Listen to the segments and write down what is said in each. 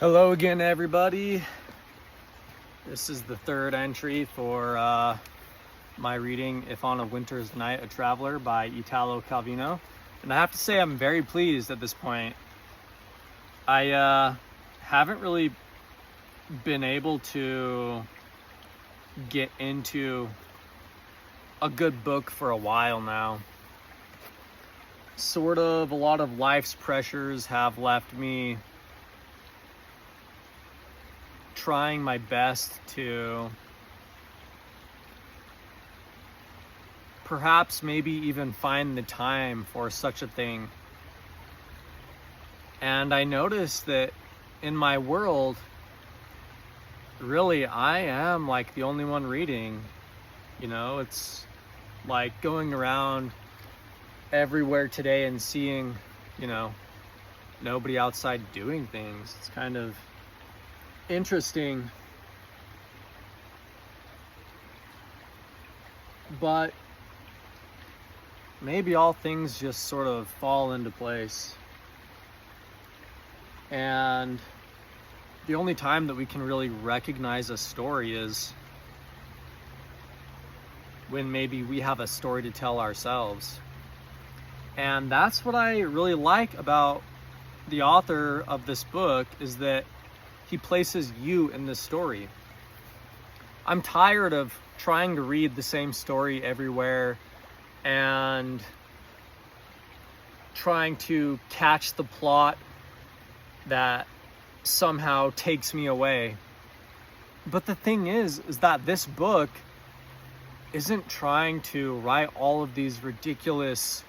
Hello again, everybody. This is the third entry for my reading, If on a Winter's Night, a Traveler by Italo Calvino. And I have to say I'm very pleased at this point. I haven't really been able to get into a good book for a while now. Sort of a lot of life's pressures have left me trying my best to perhaps maybe even find the time for such a thing. And I noticed that in my world, really, I am like the only one reading. You know, it's like going around everywhere today and seeing, nobody outside doing things. It's kind of interesting, but maybe all things just sort of fall into place. And the only time that we can really recognize a story is when maybe we have a story to tell ourselves. And that's what I really like about the author of this book, is that he places you in the story. I'm tired of trying to read the same story everywhere and trying to catch the plot that somehow takes me away. But the thing is that this book isn't trying to write all of these ridiculous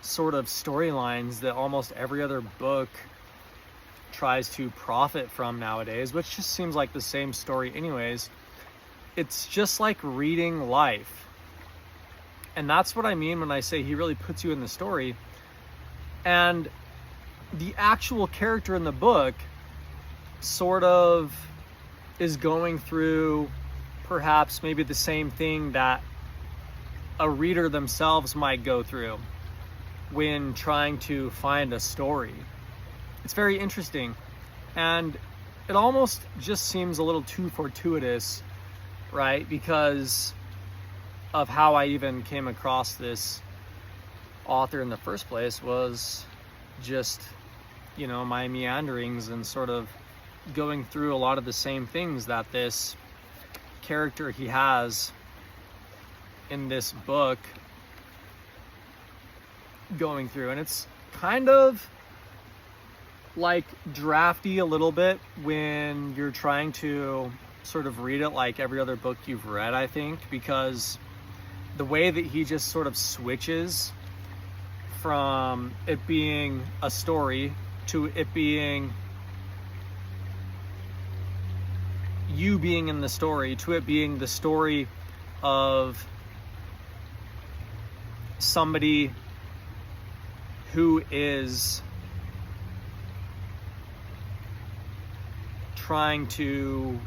sort of storylines that almost every other book tries to profit from nowadays, which just seems like the same story anyways. It's just like reading life. And that's what I mean when I say he really puts you in the story. And the actual character in the book sort of is going through perhaps maybe the same thing that a reader themselves might go through when trying to find a story. It's very interesting, and it almost just seems a little too fortuitous, right? Because of how I even came across this author in the first place was just, my meanderings and sort of going through a lot of the same things that this character he has in this book going through. And it's kind of like drafty a little bit when you're trying to sort of read it like every other book you've read, I think, because the way that he just sort of switches from it being a story to it being you being in the story to it being the story of somebody who is trying to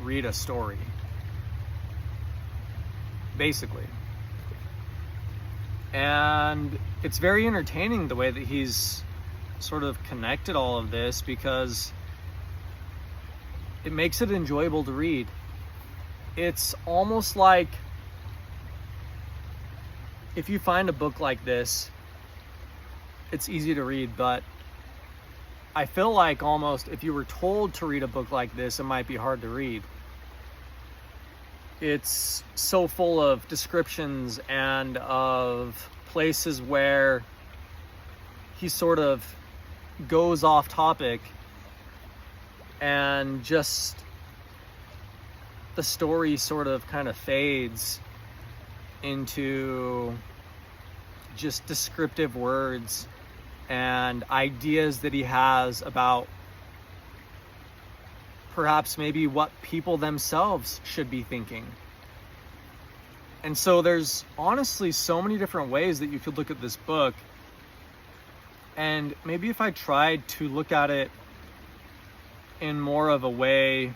read a story, basically. And it's very entertaining the way that he's sort of connected all of this, because it makes it enjoyable to read. It's almost like if you find a book like this, it's easy to read, but I feel like almost if you were told to read a book like this, it might be hard to read. It's so full of descriptions and of places where he sort of goes off topic, and just the story sort of kind of fades into just descriptive words and ideas that he has about perhaps maybe what people themselves should be thinking. And so there's honestly so many different ways that you could look at this book. And maybe if I tried to look at it in more of a way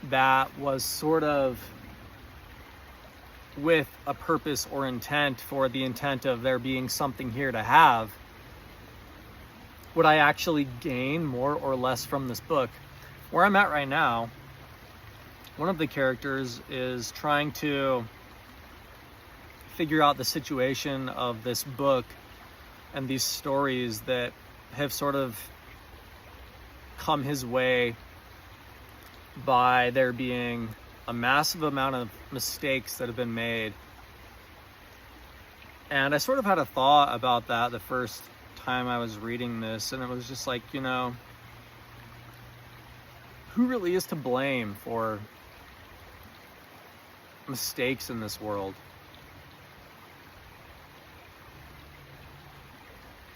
that was sort of with a purpose or intent, for the intent of there being something here to have, would I actually gain more or less from this book? Where I'm at right now, one of the characters is trying to figure out the situation of this book and these stories that have sort of come his way by there being a massive amount of mistakes that have been made. And I sort of had a thought about that the first time I was reading this, and it was just like, who really is to blame for mistakes in this world?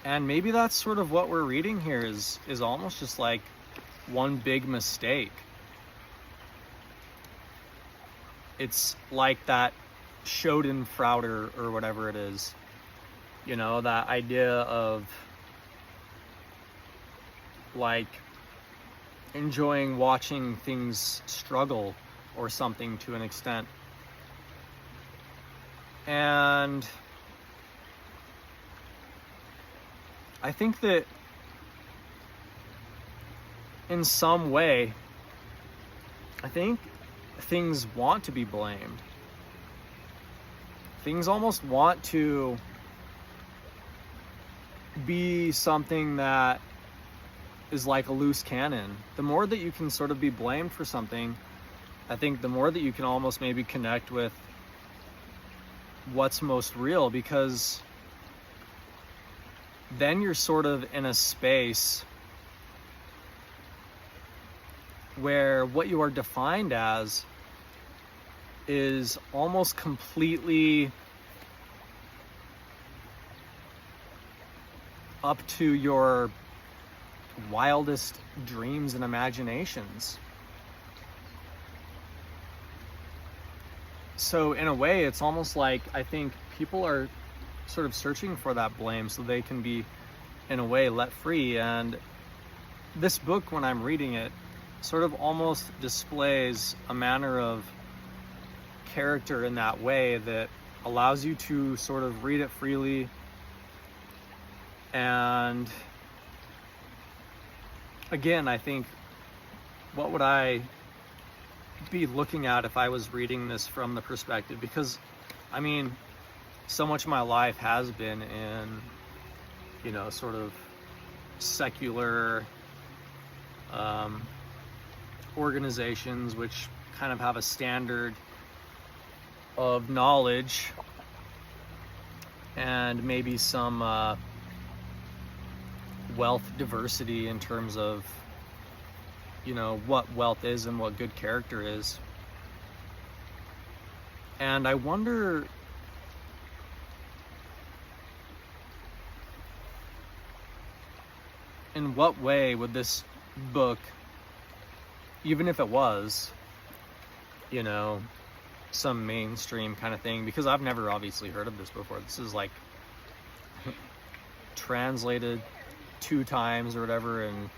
And maybe that's sort of what we're reading here is almost just like one big mistake. It's like that Schadenfreude or whatever it is. That idea of like enjoying watching things struggle or something to an extent. And I think that in some way, I think things want to be blamed. Things almost want to be something that is like a loose cannon. The more that you can sort of be blamed for something, I think the more that you can almost maybe connect with what's most real, because then you're sort of in a space where what you are defined as is almost completely up to your wildest dreams and imaginations. So in a way, it's almost like I think people are sort of searching for that blame so they can be, in a way, let free. And this book, when I'm reading it, sort of almost displays a manner of character in that way that allows you to sort of read it freely. And again, I think, what would I be looking at if I was reading this from the perspective? Because, I mean, so much of my life has been in, sort of secular organizations which kind of have a standard of knowledge and maybe some wealth diversity in terms of what wealth is and what good character is. And I wonder in what way would this book, even if it was some mainstream kind of thing, because I've never obviously heard of this before. This is like translated 2 times or whatever and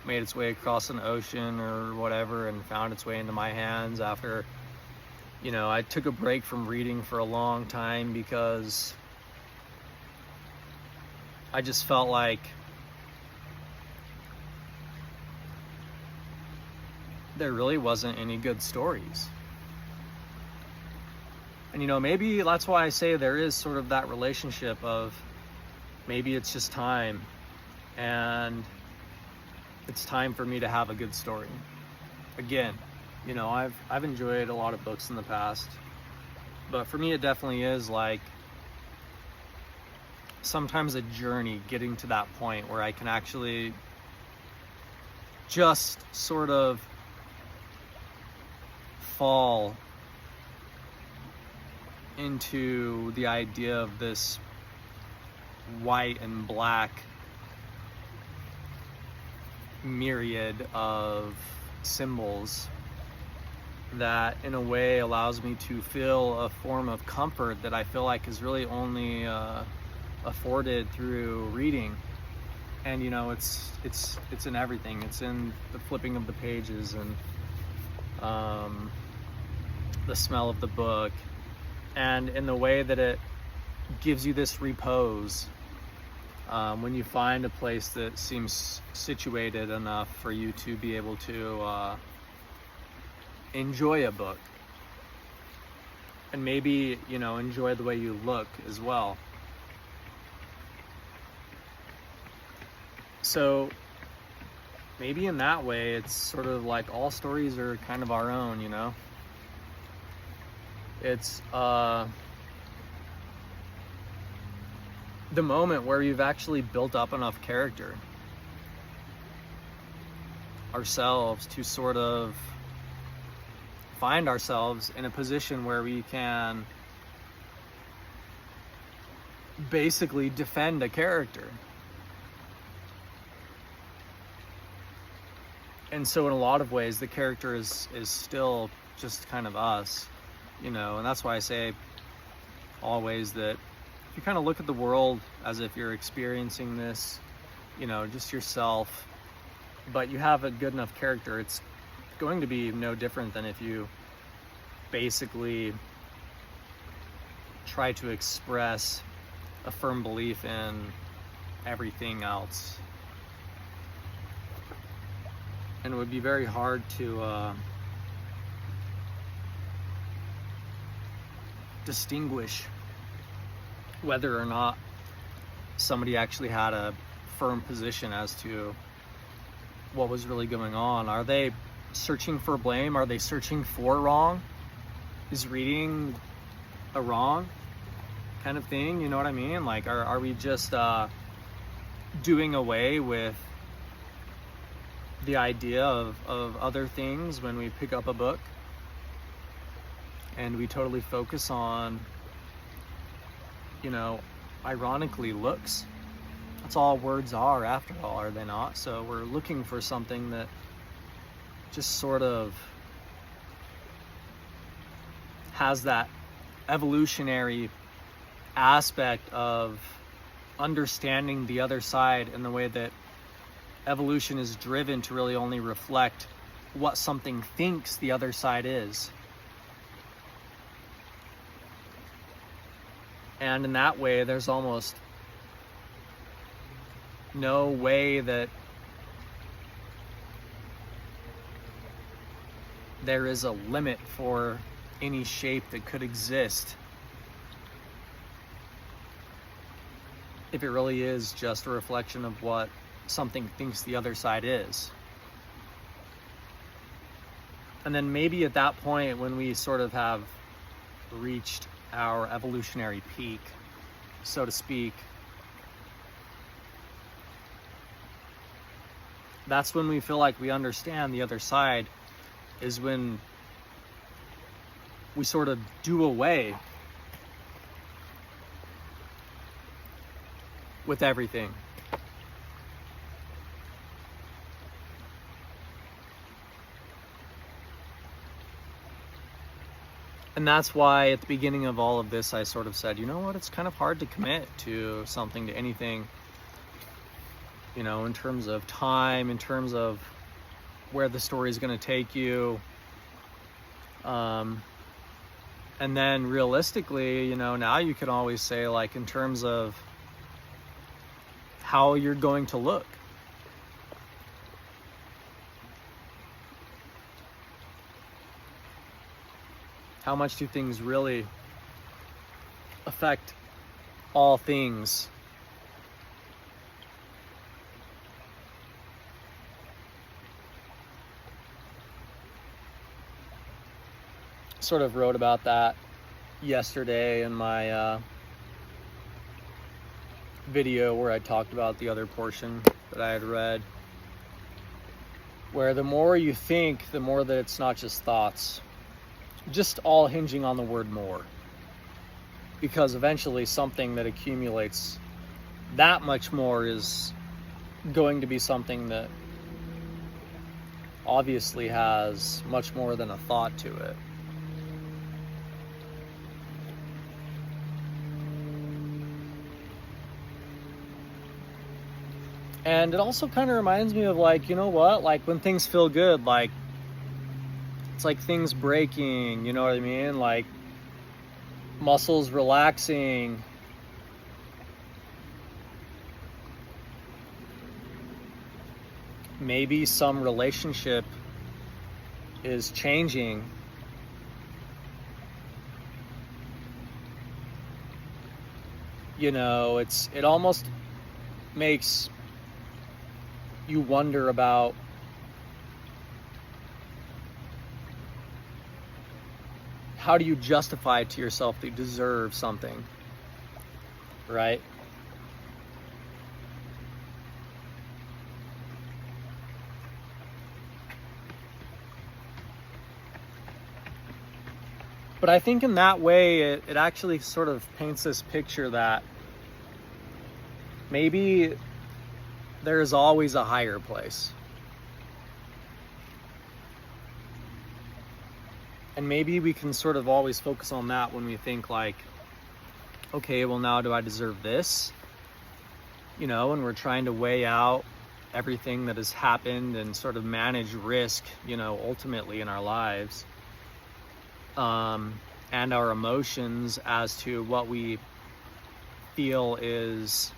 made its way across an ocean or whatever and found its way into my hands after I took a break from reading for a long time because I just felt like there really wasn't any good stories. And maybe that's why I say there is sort of that relationship of maybe it's just time, and it's time for me to have a good story. Again, I've enjoyed a lot of books in the past, but for me it definitely is like sometimes a journey getting to that point where I can actually just sort of fall into the idea of this white and black myriad of symbols that in a way allows me to feel a form of comfort that I feel like is really only afforded through reading. And it's in everything. It's in the flipping of the pages and the smell of the book, and in the way that it gives you this repose when you find a place that seems situated enough for you to be able to enjoy a book, and maybe, you know, enjoy the way you look as well. So maybe in that way, it's sort of like all stories are kind of our own, you know? It's the moment where we've actually built up enough character ourselves to sort of find ourselves in a position where we can basically defend a character. And so in a lot of ways, the character is still just kind of us, you know, and that's why I say always that if you kind of look at the world as if you're experiencing this, you know, just yourself, but you have a good enough character, it's going to be no different than if you basically try to express a firm belief in everything else. And it would be very hard to distinguish whether or not somebody actually had a firm position as to what was really going on. Are they searching for blame? Are they searching for wrong? Is reading a wrong kind of thing? You know what I mean? Like, are we just doing away with the idea of other things when we pick up a book, and we totally focus on, you know, ironically, looks? That's all words are, after all, are they not? So we're looking for something that just sort of has that evolutionary aspect of understanding the other side in the way that evolution is driven to really only reflect what something thinks the other side is. And in that way, there's almost no way that there is a limit for any shape that could exist if it really is just a reflection of what something thinks the other side is. And then maybe at that point, when we sort of have reached our evolutionary peak, so to speak, that's when we feel like we understand the other side, is when we sort of do away with everything. And that's why at the beginning of all of this, I sort of said, you know what, it's kind of hard to commit to something, to anything, you know, in terms of time, in terms of where the story is going to take you. And then realistically, you know, now you can always say, like, in terms of how you're going to look. How much do things really affect all things? Sort of wrote about that yesterday in my video where I talked about the other portion that I had read, where the more you think, the more that it's not just thoughts, just all hinging on the word more, because eventually something that accumulates that much more is going to be something that obviously has much more than a thought to it. And it also kind of reminds me of, like, you know what, like when things feel good, like it's like things breaking, you know what I mean? Like muscles relaxing. maybe some relationship is changing, it almost makes you wonder about how do you justify to yourself that you deserve something, right? But I think in that way, it actually sort of paints this picture that maybe there is always a higher place. And maybe we can sort of always focus on that when we think like, okay, well, now do I deserve this? And we're trying to weigh out everything that has happened and sort of manage risk, ultimately in our lives. And our emotions as to what we feel is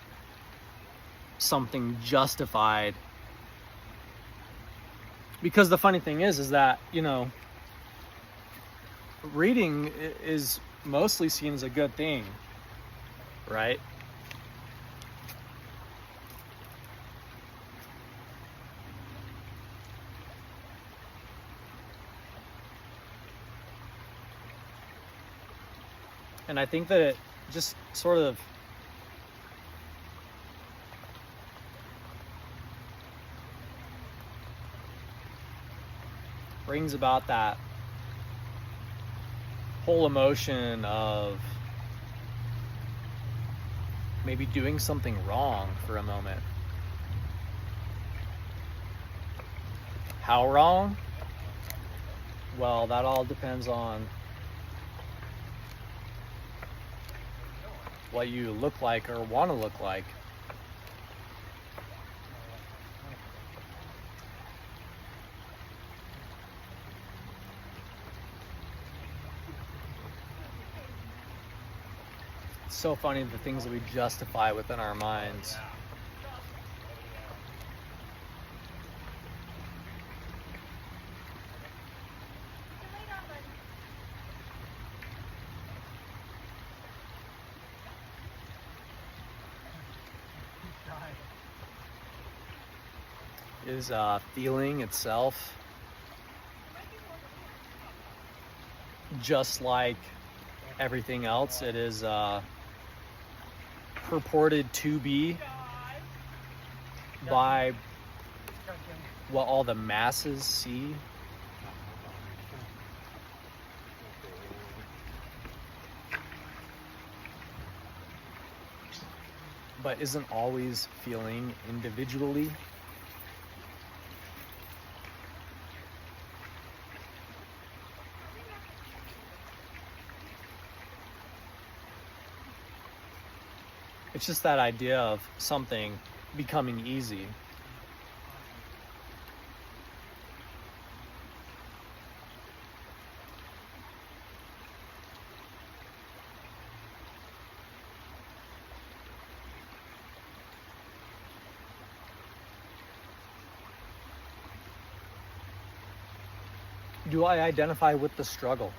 something justified. Because the funny thing is that, reading is mostly seen as a good thing, right? And I think that it just sort of brings about that whole emotion of maybe doing something wrong for a moment. How wrong? Well, that all depends on what you look like or want to look like. It's so funny the things that we justify within our minds. Is feeling itself just like everything else. It is purported to be by what all the masses see. But isn't always feeling individually. It's just that idea of something becoming easy. Do I identify with the struggle?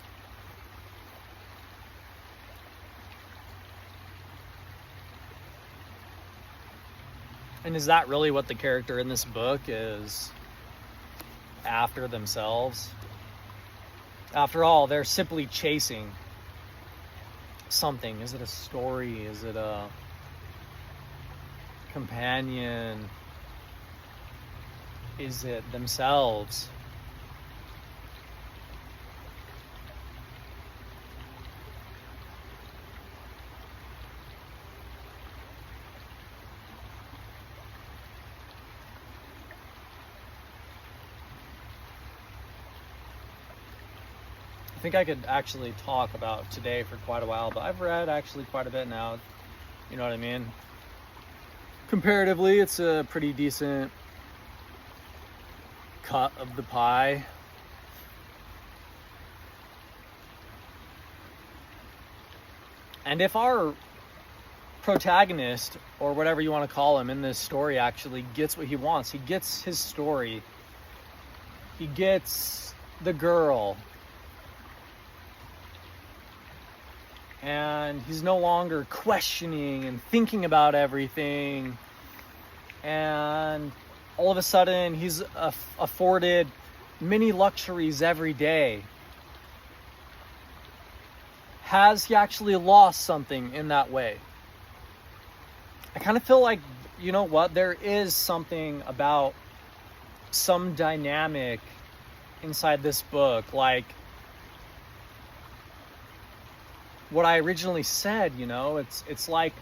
And is that really what the character in this book is after themselves? After all, they're simply chasing something. Is it a story? Is it a companion? Is it themselves? I think I could actually talk about today for quite a while, but I've read actually quite a bit now. You know what I mean? Comparatively, it's a pretty decent cut of the pie. And if our protagonist, or whatever you want to call him in this story, actually gets what he wants. He gets his story. He gets the girl. And he's no longer questioning and thinking about everything. And all of a sudden, he's afforded many luxuries every day. Has he actually lost something in that way? I kind of feel like, you know what, there is something about some dynamic inside this book, like what I originally said, you know, it's like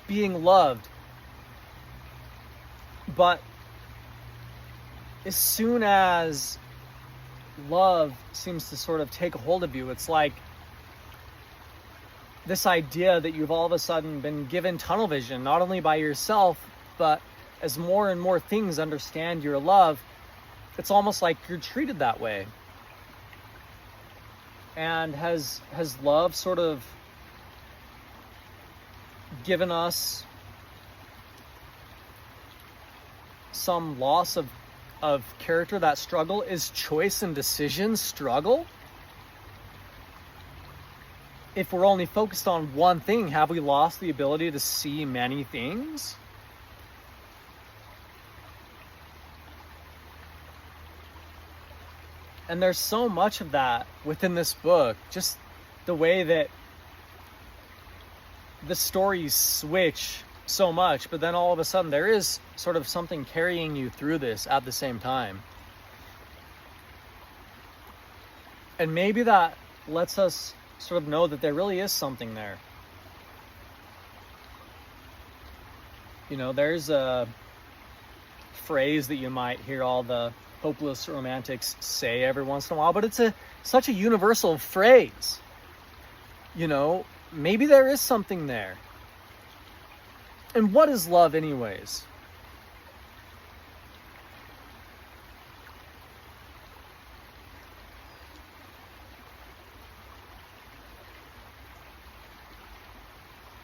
being loved. But as soon as love seems to sort of take a hold of you, it's like this idea that you've all of a sudden been given tunnel vision, not only by yourself, but as more and more things understand your love, it's almost like you're treated that way. And has love sort of given us some loss of character, that struggle? Is choice and decision struggle? If we're only focused on one thing, have we lost the ability to see many things? And there's so much of that within this book, just the way that the stories switch so much, but then all of a sudden there is sort of something carrying you through this at the same time. And maybe that lets us sort of know that there really is something there. You know, there's a phrase that you might hear all the hopeless romantics say every once in a while, but it's such a universal phrase. You know, maybe there is something there. And what is love anyways?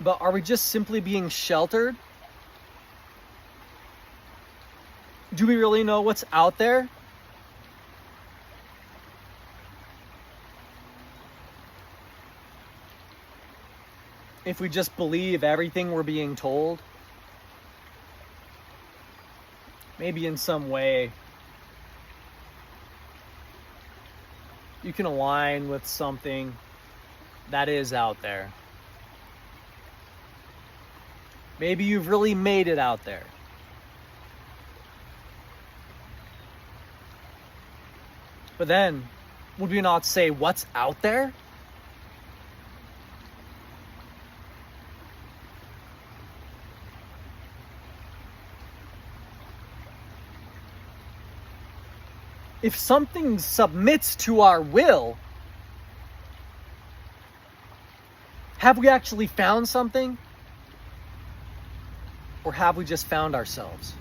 But are we just simply being sheltered? Do we really know what's out there? If we just believe everything we're being told, maybe in some way you can align with something that is out there. Maybe you've really made it out there. But then, would we not say what's out there? If something submits to our will, have we actually found something? Or have we just found ourselves?